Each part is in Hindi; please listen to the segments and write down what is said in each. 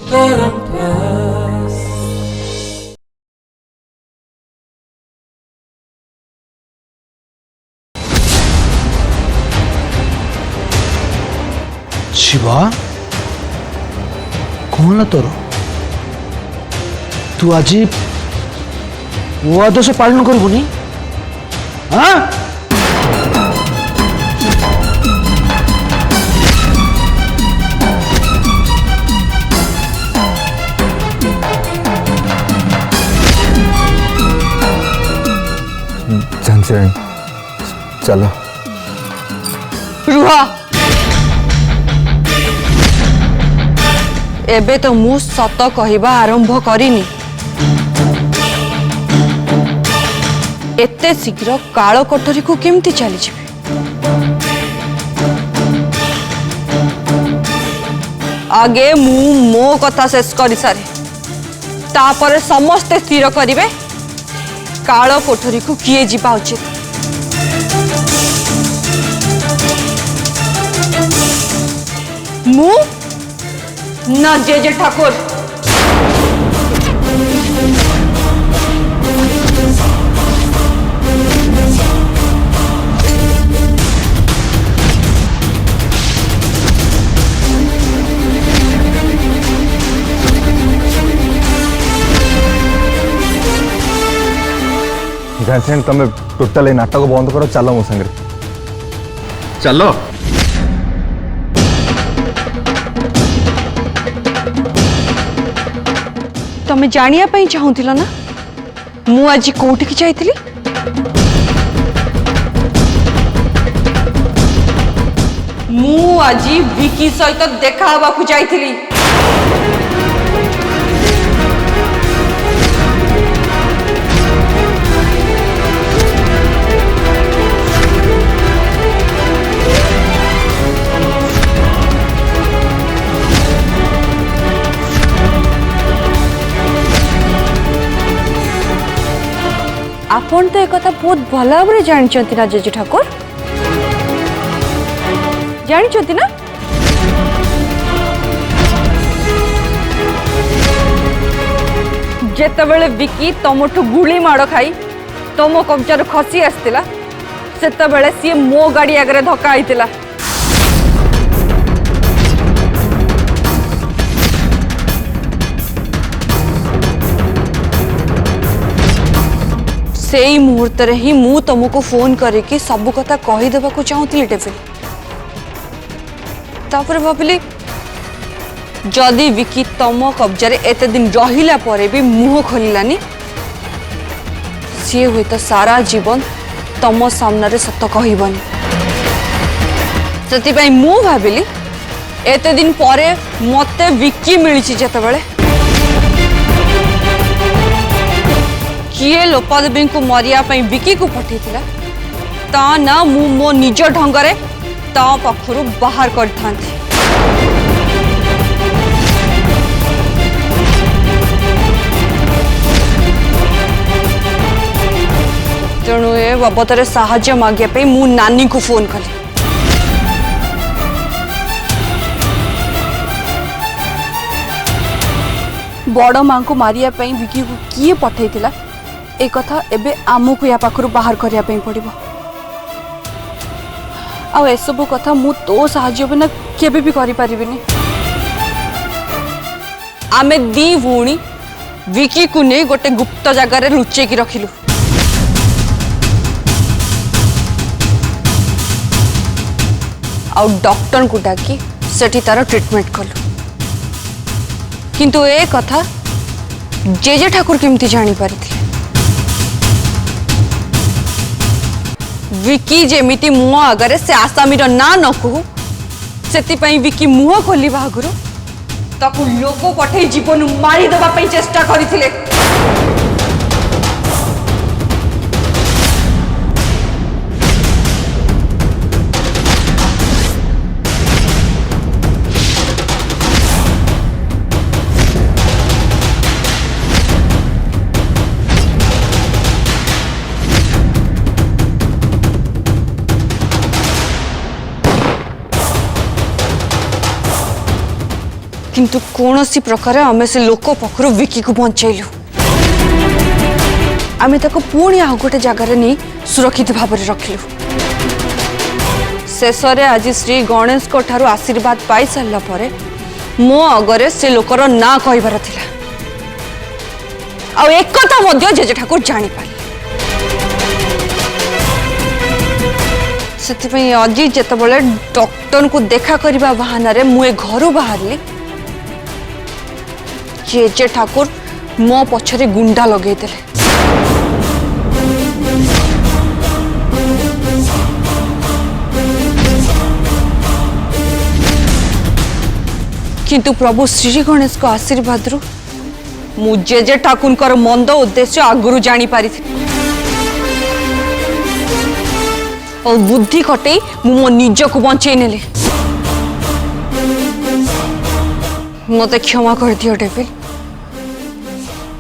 शिवा कौन तोर तू आज वो आदर्श पालन करबुनी हाँ जानसी चलो रुहा एबे तो मु सत कहवा आरंभ करिनी एते शीघ्र काल कोठरी को केमती चली जिबे आगे मु मो कथा शेष कर सारे तापर समस्ते स्थिर करिवे काल कोठरी को किए जीवा उचित मु ना जे ठाकुर जानसी तुम टोटाल नाटक बंद करो चलो मो संगे चलो तमे जानिया पई चाहुथिलो ना मु आज कोठी की जाइथिली मु आज विकी सहित देखा हवा को जाइथिली आपण तो एक कथा बहुत भल भाव जानते ना जेजे ठाकुर जानते ना जेतेबेले विकी तमठू गुली माड़ खाई तम कब्जार खसी आसला सेतेबेले सी मो गाड़ी आगे धक्का आईतिला से ही मुहूर्त ही मु तुमको फोन करके सब कथा कहीदेवा को चाहूली टेफिल तापर भाविली जदि विकी तम कब्जा एते दिन रहिला परे भी मुह खोलिलानी सी हुए तो सारा जीवन तम सामने सत कहबनी से मु भाविली एते दिन परे मते विकी मिली जेतेबेले किए लोपादेवी को मरिया विकी को पठे ता ना मु मो निज ढंगरे ता पाखरु बाहर कर तेणु ए बाबद साहाय्य मागे मु नानी को फोन कली बड़ मां को मारिया विकी को किए पठे एक कथा एबे आमको या पाखरु बाहर करिया पड़िबो आ एसबु कथा मु तो साहाय्य बिना केबे भी करि परिबिनी आमे दी भूणी विकी को नहीं गोटे गुप्त जगार लुचे की रखिलु आ डॉक्टर को डाकी सेठी तार ट्रीटमेंट कलु किंतु ए कथा जेजे ठाकुर केमती जानी पारिथिले विकी जेमिति मुह आगे से आसामीर ना न कहू से विकी मुह खोल आगुरी ताकू लोक पठे जीवन मारिदेवा चेष्टा करथिले किंतु कौन सी प्रकार आम से लोक पाखर विकी को बंचेलु आम पुणी आ गोटे जगार नहीं सुरक्षित भाव में रखिलु शेष आज श्री गणेश को ठारू आशीर्वाद पाई सारा पर मो अगरे से लोकर ना कहबार थिला आ एक कथा मध्य जेजे ठाकुर जानी पारे से अजी जिते डॉक्टर को देखा करने बहाना रे मुए घर बाहरली जेजे ठाकुर मो पछरे गुंडा लगे देले किंतु प्रभु श्री गणेश को आशीर्वाद रु मु जेजे ठाकुर मंद उद्देश्य आगुरी जानी पारी थी और बुद्धि खटे मु मो निज को बंचे नेले मत क्षमा कर दियो डेविल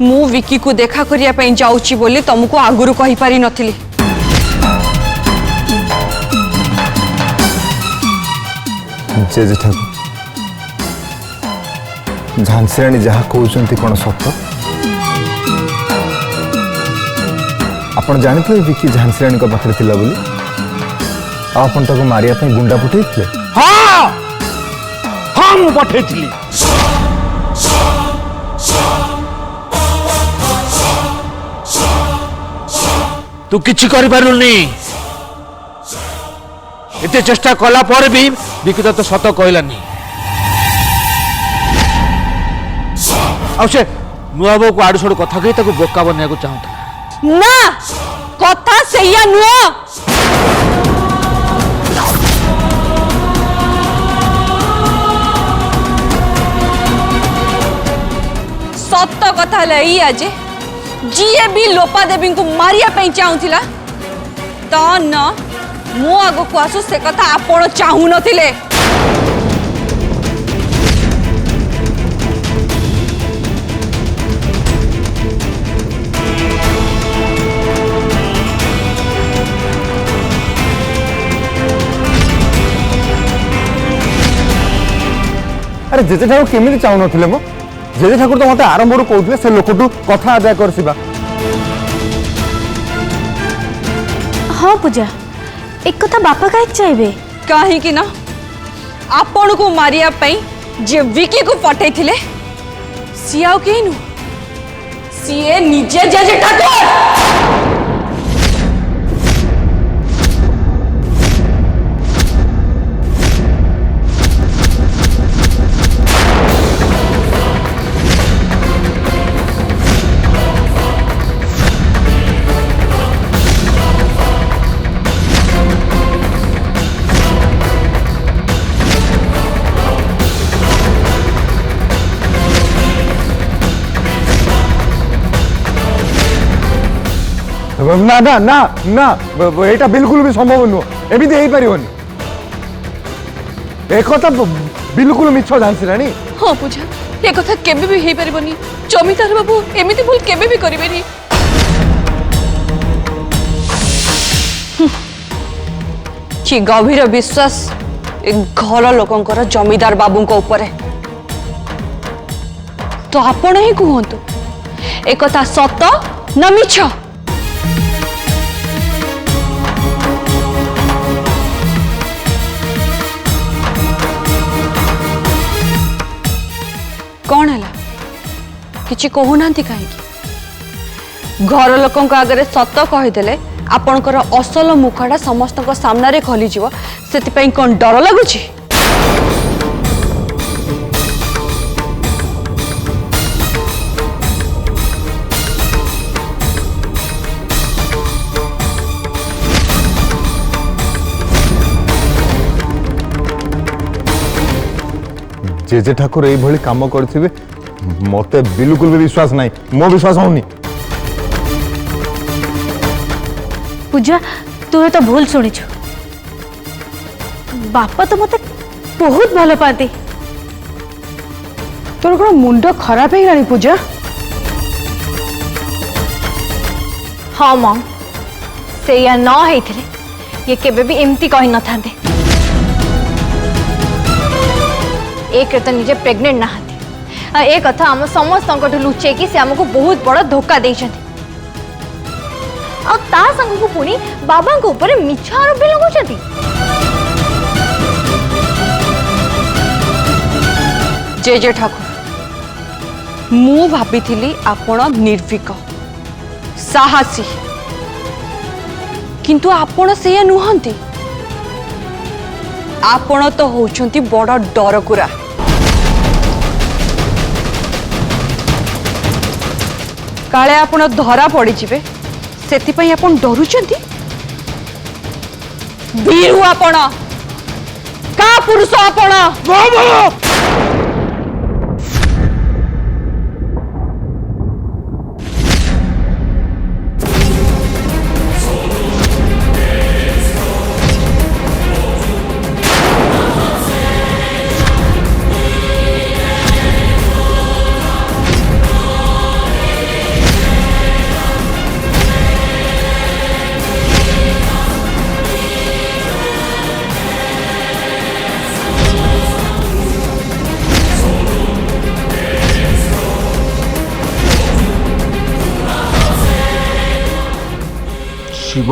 मु विकी को देखा करिया पई जाउची बोली तुमको आगुरी कहि पारी नथिली जेजे ठाकुर झांसी राणी जहाँ कहते कौन सत आपन जानते विकी झांसी राणी पाखे थिला बोली आपन ताको मारिया पे गुंडा पठे हाँ हाँ मु पठे तू किछि करि पारुनी एते चेष्टा कला पर भी विकी तो सत कहलानी से नुआ बो को आड़ू सड़ू कथा कही ताको बोका बनया को चाहता ना कथा सैया नुआ सत कथा लई आज जीए भी लोपा देवी को मारिया पे चाहूला तो न मो आग को आसु से कथा आपण चाहू नथिले अरे जेजे ठाकुर केमी चाहू नथिले मो जेजे ठाकुर तो मते आरंभ रू कहउतले से लोकटू कथा आदाय करसिबा हाँ पूजा एक कथा बापा कहीं चाहिए कहीं कि ना आपण को मारिया पई जे विकी को पठे थिले सी आउ केही नु सीए निजे जेजे ठाकुर ना ना ना ना एटा बिल्कुल भी संभव नुह एमती हो पारिबनी एक कथा बिल्कुल मिछ झांसी राणी हाँ पूजा ये कथा केबे भी हे परिबनी जमीदार बाबू एमिति भूल केबे भी करिबेनी कि गभीर विश्वास घर लोकंकर जमीदार बाबू ऊपर तो आपण ही कहतु एक कथा सत न मिछ कौन है किछि कहूना कहीं घर लोकों आगे सत कहीदेले आपणकर असल मुखटा समस्त सामने खोलीज से कौन डर लगुच जेजे ठाकुर ये काम करथिबे मते बिल्कुल भी विश्वास नहीं मो विश्वास होनी पूजा तू तो भूल शुणिଛୁ बापा तो मते बहुत भल पाती तोर कौन मुंड खराब है रानी पूजा हाँ मम से या न होइथिले ये केबे भी एमती कहि न थांते एक तो निजे प्रेग्नेंट नहाते ए कथा आम समस्त लुचे कि से आमको बहुत बड़ धोखा देइछथि आ ता संग को पुणी बाबा को ऊपर मिछ आरोप भी लगाउछथि। जे ठाकुर मु भाभी आपण निर्भीक साहसी किंतु आपण से नुहंती आपण तो होचंती बड़ डरकुरा। काले आपण धरा पड़ी जिवे सेतिपई आपण डरुचंती। वीरू आपण का पुरुष आपण शिव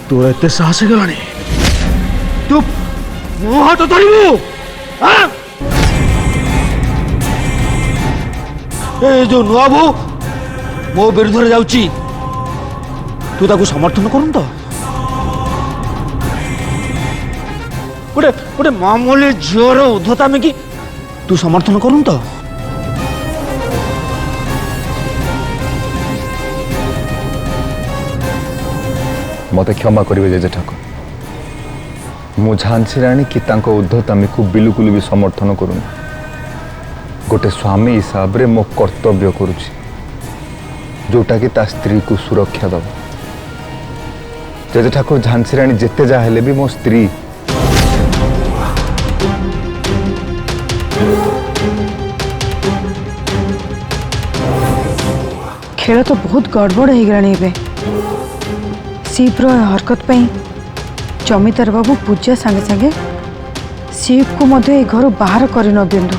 तोर एत साहस गलानी तू मो हाथ धरबू ए जो नुआ बो मो विरुद्ध जाउची तू ताकू समर्थन करूँ तो गोटे गोटे मामूली झीवर उद्धता में कि तू समर्थन करूँ तो मते क्षमा करेंगे जेजे ठाकुर मु झांसी राणी कि तांको उद्धतामी को बिल्कुल भी समर्थन करूनी गोटे स्वामी हिसाब रे मो कर्तव्य करुछि जोटा कि ता स्त्री को सुरक्षा दब जेजे ठाकुर झांसी राणी जेते जा हेले भी मो स्त्री खेल तो बहुत गड़बड़ हो गलानी शिव हरकत पाई जमीदार बाबू पूजा सांगे सांगे शिव को मध्य घर बाहर कर न दिंतु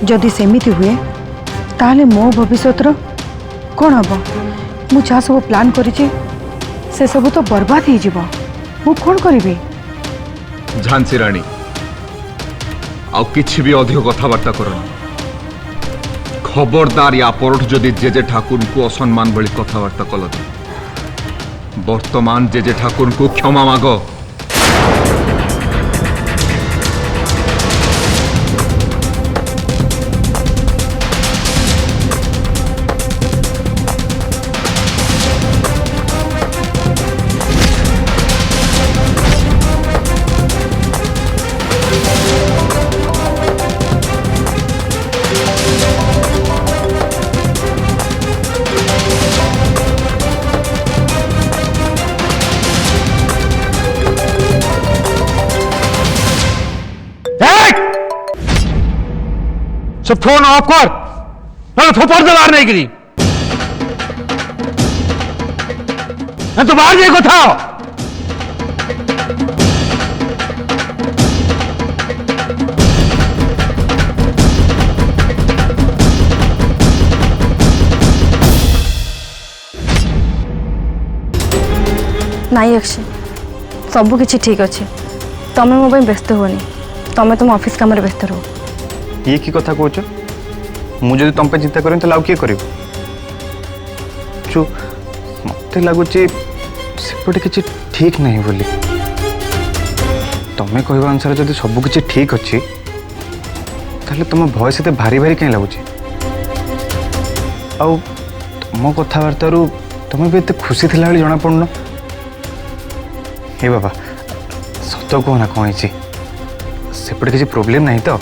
जदि सेमिति हुए ताले मो भविष्य कौन हम मु जहाँ सब प्लान करिछि से सब तो बर्बाद हो जिवो मु कौन करिवि। झांसी राणी आउ किछि भी अधिक कथबार्ता करनी खबरदार या परठ जदि जेजे ठाकुर को असम्मान भली कथबार्ता कल वर्तमान जेजे ठाकुर को क्षमा माग। सब फोन ऑफ कर ना थोपड़ दे बाहर नहीं गिरी ना तो बाहर जाए कथा नाई अक्षय सबु किछि ठीक अच्छे तमें मो व्यस्त होनी तमें तुम ऑफिस काम व्यस्त रहो। ये की कथा कहछ मुझे तुम पे चिंता करें तो लाउ किए करियो जो मते लागुची सेपटे किछि ठीक नहीं बोली तमें कहवा अनुसार जदि सब किछि ठीक अच्छी ताले तुम भय से भारी भारी कहीं लगुची आउ तुम कथबार्तार तुम भी एत खुशी थिला जना पड़न हे बाबा सत कह ना कौन सेपटे किसी प्रोब्लेम नहीं तो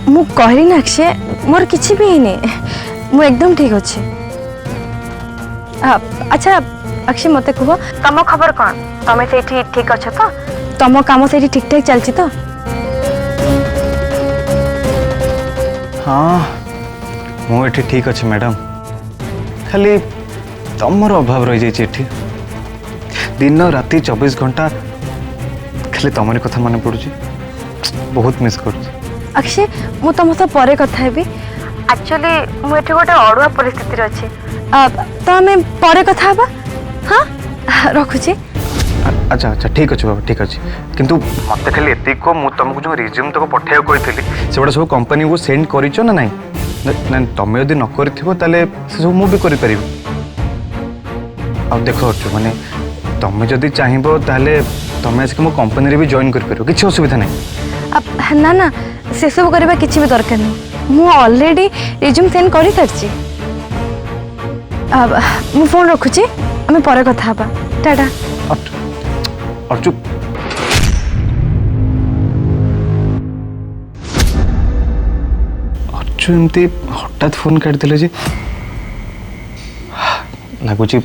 मु कहली ना अक्षय मोर किछि भी नहीं मु एकदम ठीक अच्छे। अच्छा अक्षय मते कह तम खबर कौन तमें से ठीक अच्छे तो तम काम से ठीक ठाक चलती तो हाँ मुझे ठीक अच्छे मैडम खाली तुमर अभाव रही जाइए दिन राति 24 घंटा खाली तुमरी कथा मन पड़ुची बहुत मिस करुची। अक्षय मु तुम सह परे कथा हेबी एक्चुअली मुझे गोटे अड़ुआ परिस्थिति अच्छे तो आम पर कथा हाँ हाँ रखुची। अच्छा अच्छा ठीक अच्छे बाबा ठीक अच्छे किंतु मत खाली एति को मु तुमको जो रिज्यूम तक पठाइयो कही से गुड़ा सब कंपनी को सेंड करिचो ना नहीं ना तुम यदि न करिथिबो ताले से सब मु भी करि परिबो। अब देखो अर्जुन माने तुम जदि चाहिबो ताले तुम आसिक मो कंपनी रे भी जॉइन कर परिबो किछि असुविधा नहीं। ना ना से सब करबा किछि भी दरकार नहीं मु ऑलरेडी रिज्यूम सेंड करि सारछि। अब मु फोन रखुची आम पर कथा हबा टाटा। अर्जुन अर्जुन एमती हठात फोन काटिदेले जे लगुच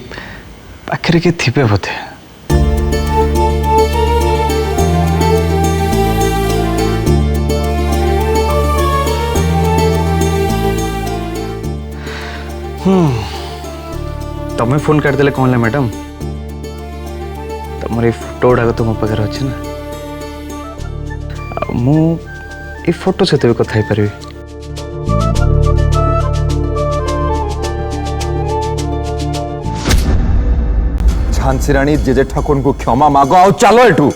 पाखे किए थे बोधे। तमें फोन काटिदेले कौन है मैडम तुम फोटो गुड़ाक तो मो पाखे अच्छे ना मु ये फोटो सहित भी कथा पारि। झांसी रानी जेजे ठाकुर को क्षमा मागो आओ चलो एठू।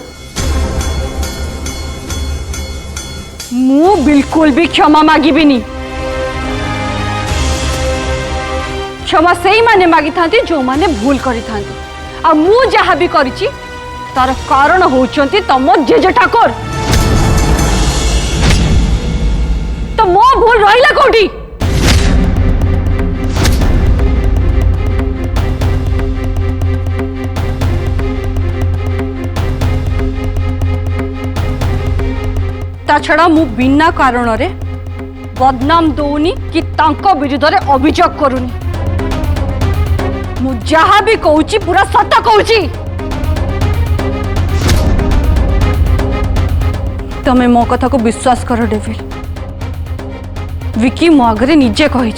मु बिल्कुल भी क्षमा मागिबिनी। क्षमा से माने मागी थांती जो माने भूल करी थांती आ मु जहा भी करिछि तार कारण होचंती तम जेजे ठाकुर। तो मो भूल रहिला कोठी? ता छड़ा मु बिना कारण रे बदनाम दौनी कि तांको विरुद्ध रे अभियोग करूनी। मु जहा भी कहूची पूरा सत कहूची। तमे मो कथा को विश्वास कर डेविल। विकी मो आगरे निजे कही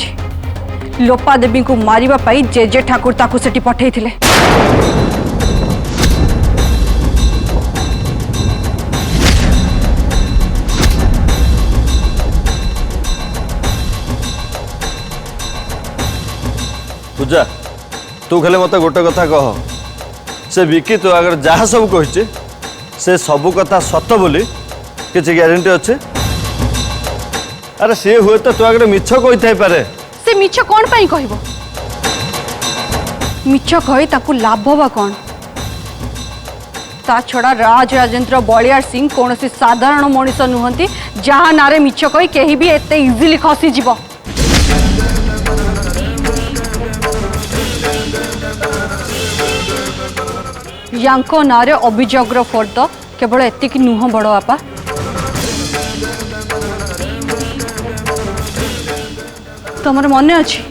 लोपा देवी को मारिबा पाई जेजे ठाकुर ताकू सेठी पठेई थिले। पूजा तू खाली मत गोटे कथा कह से विकी तो अगर जहाँ सब कही से सबू कथा सत बोली किसी ग्यारंटी अच्छे? अरे सी हुए तो तू आगे मिछ कही थाई पारे। से मिछ कौन पाई कहबो? मिछ कही ताकू लाभ बा कौन? ता छड़ा राज राजेंद्र बलियार सिंह कौन सी साधारण मनीष नुहंती जहाँ नारे मिछ कही केही भी एते इजिली खसी जीव। यांको नारे अभियोगर फर्द केवल एतिक नुह बड़ बापा। तमर मन अच्छी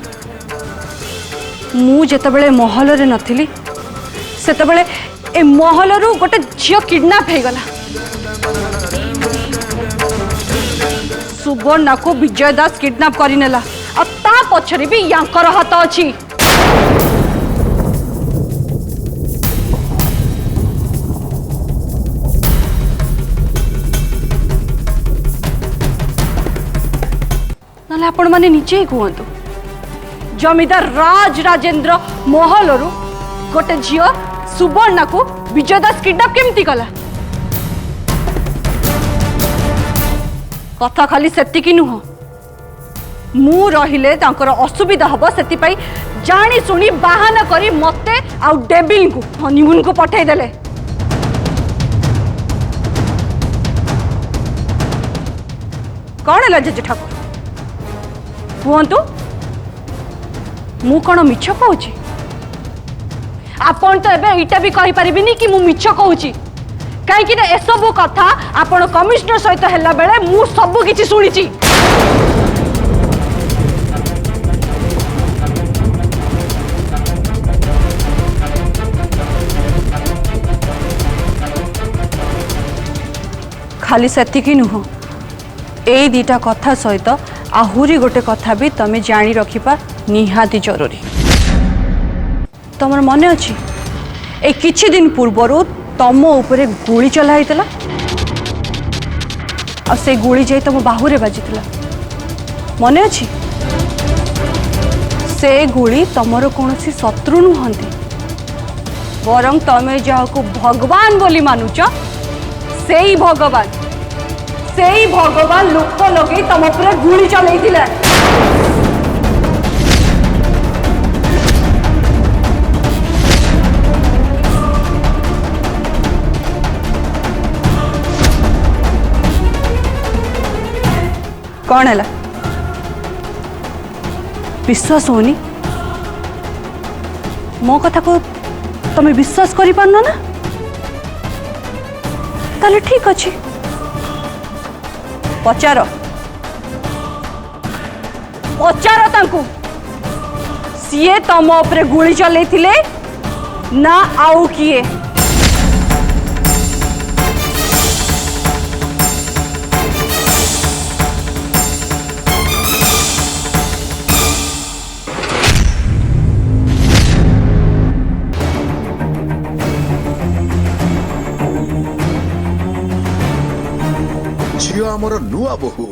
मु जेतबेले महल रे नथिली सेतबेले ए महल रु गोटे झियो किडनैप हे गला। सुवर्णा को विजय दास किडनैप करि नेला आ ता पछरे भी यांकर हाथ अछि। आपण माने निचे ही कहतु जमीदार राज राजेंद्र महल रु गोटे झील सुवर्णा को विजय दास किडनैप केमती कला? कथा खाली सेतिकी नुह मु रहिले तांकर असुविधा हबो सेति पई जानी सुनी बाहाना करी मते आ डेबिल को हनीमून को पठाई देले। कौन है जेजे ठाकुर कहतु मु कौन मिछ कहूची? आपण तो एबे एटा भी कहि परिबिनी कि मु मिछ कहूची कहीं ना एसबू कथा आपण कमिश्नर सहित हैला बेले मु सब किछि सुनिची। खाली सेतिकी नुह ए दीटा कथा सहित आहुरी गोटे कथा भी तमे जानी रखिपा निहाती जरूरी। तमर मन अच्छी ए किछि दिन पूर्वर तम उपरे गुली चलाई आ से गुली जाई तुम बाहुरे बाजिला मने अछि से गुली तमर कौन शत्रु नुहंती बरं तमे जाको भगवान बोली मानुच से ही भगवान लोक लगे तम उपरे गुली चलैतिले कौन है विश्वास होनी मो कथा को तुम्हें विश्वास करि पारनो ना ताले ठीक अच्छे पचार तांकु सीए तम उपरे गुली चलैथिले ना आउ किए झियो आमर नुआ बोहू